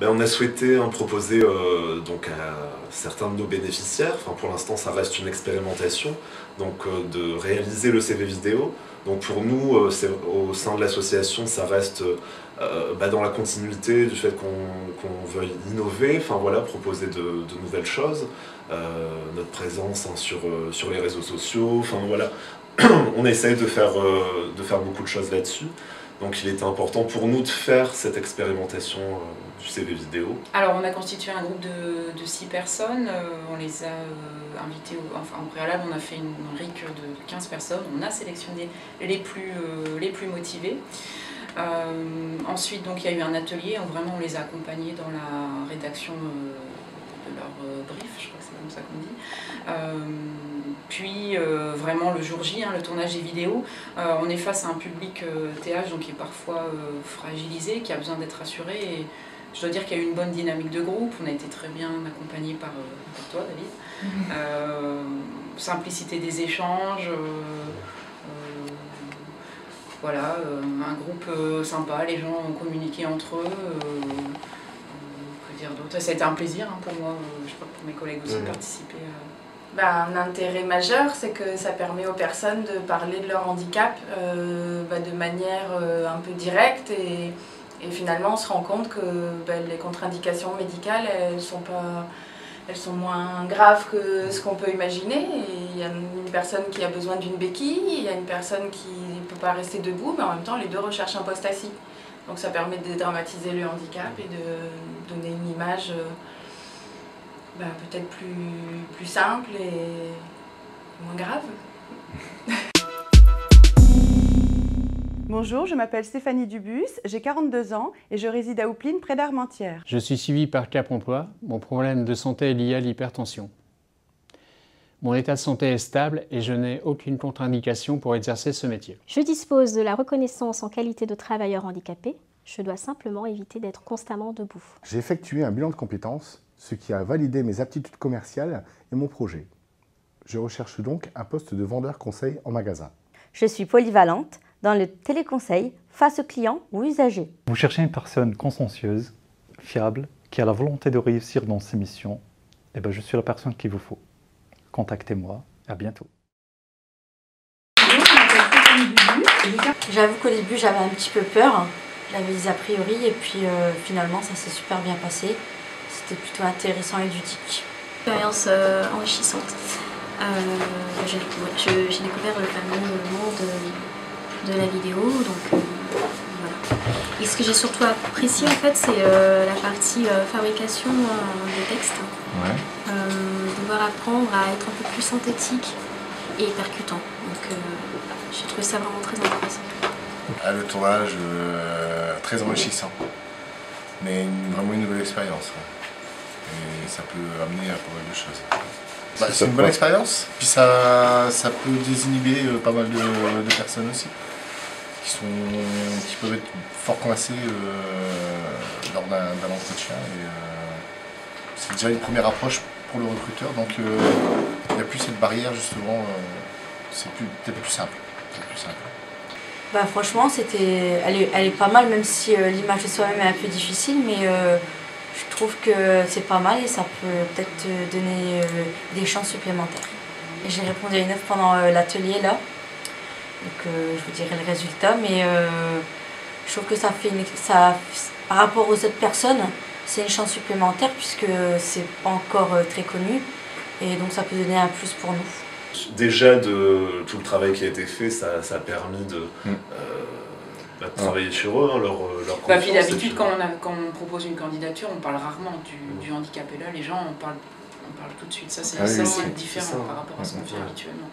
On a souhaité proposer donc à certains de nos bénéficiaires, pour l'instant ça reste une expérimentation, de réaliser le CV vidéo. Donc pour nous, au sein de l'association, ça reste dans la continuité du fait qu'on veuille innover, proposer de nouvelles choses, notre présence sur les réseaux sociaux, on essaye de faire beaucoup de choses là-dessus. Donc il était important pour nous de faire cette expérimentation du CV vidéo. Alors on a constitué un groupe de 6 personnes, on les a invités, en préalable on a fait une RIC de 15 personnes, on a sélectionné les plus motivés. Ensuite donc il y a eu un atelier, vraiment on les a accompagnés dans la rédaction de leur brief, je crois que c'est comme ça qu'on dit. Puis vraiment le jour J, le tournage des vidéos, on est face à un public TH qui est parfois fragilisé, qui a besoin d'être rassuré. Et je dois dire qu'il y a eu une bonne dynamique de groupe, on a été très bien accompagnés par toi David. Simplicité des échanges, voilà, un groupe sympa, les gens ont communiqué entre eux. Que dire d'autre? Ça a été un plaisir pour moi, je crois que pour mes collègues aussi, de participer. Un intérêt majeur, c'est que ça permet aux personnes de parler de leur handicap de manière un peu directe et finalement on se rend compte que les contre-indications médicales elles sont moins graves que ce qu'on peut imaginer. Il y a une personne qui a besoin d'une béquille, il y a une personne qui ne peut pas rester debout, mais en même temps les deux recherchent un poste assis. Donc ça permet de dédramatiser le handicap et de donner une image peut-être plus simple et moins grave. Bonjour, je m'appelle Stéphanie Dubus, j'ai 42 ans et je réside à Houpline, près d'Armentières. Je suis suivi par Cap Emploi. Mon problème de santé est lié à l'hypertension. Mon état de santé est stable et je n'ai aucune contre-indication pour exercer ce métier. Je dispose de la reconnaissance en qualité de travailleur handicapé. Je dois simplement éviter d'être constamment debout. J'ai effectué un bilan de compétences, ce qui a validé mes aptitudes commerciales et mon projet. Je recherche donc un poste de vendeur conseil en magasin. Je suis polyvalente dans le téléconseil face aux clients ou usagers. Vous cherchez une personne consciencieuse, fiable, qui a la volonté de réussir dans ses missions. Je suis la personne qu'il vous faut. Contactez-moi, à bientôt. J'avoue qu'au début j'avais un petit peu peur, j'avais des a priori et puis finalement ça s'est super bien passé. C'était plutôt intéressant et ludique. Expérience enrichissante. J'ai découvert le fameux monde de la vidéo, donc voilà. Et ce que j'ai surtout apprécié en fait, c'est la partie fabrication des textes. Ouais. Devoir apprendre à être un peu plus synthétique et percutant. Donc j'ai trouvé ça vraiment très intéressant. Le tournage très enrichissant, mais vraiment une nouvelle expérience. Et ça peut amener à pas mal de choses. C'est une bonne expérience, puis ça peut désinhiber pas mal de personnes aussi, qui peuvent être fort coincées lors d'un entretien. C'est déjà une première approche pour le recruteur, donc il n'y a plus cette barrière justement, c'est peut-être plus simple. Franchement, elle est pas mal, même si l'image de soi-même est un peu difficile, mais je trouve que c'est pas mal et ça peut peut-être donner des chances supplémentaires. Et j'ai répondu à une offre pendant l'atelier là, donc je vous dirai le résultat, mais je trouve que ça fait par rapport aux autres personnes, c'est une chance supplémentaire puisque c'est pas encore très connu et donc ça peut donner un plus pour nous. Déjà de tout le travail qui a été fait, ça a permis de travailler sur eux, leur confiance. Puis d'habitude, quand on propose une candidature, on parle rarement du handicap. Et là, les gens, on parle tout de suite. Ça, c'est différent par rapport à ce qu'on fait habituellement.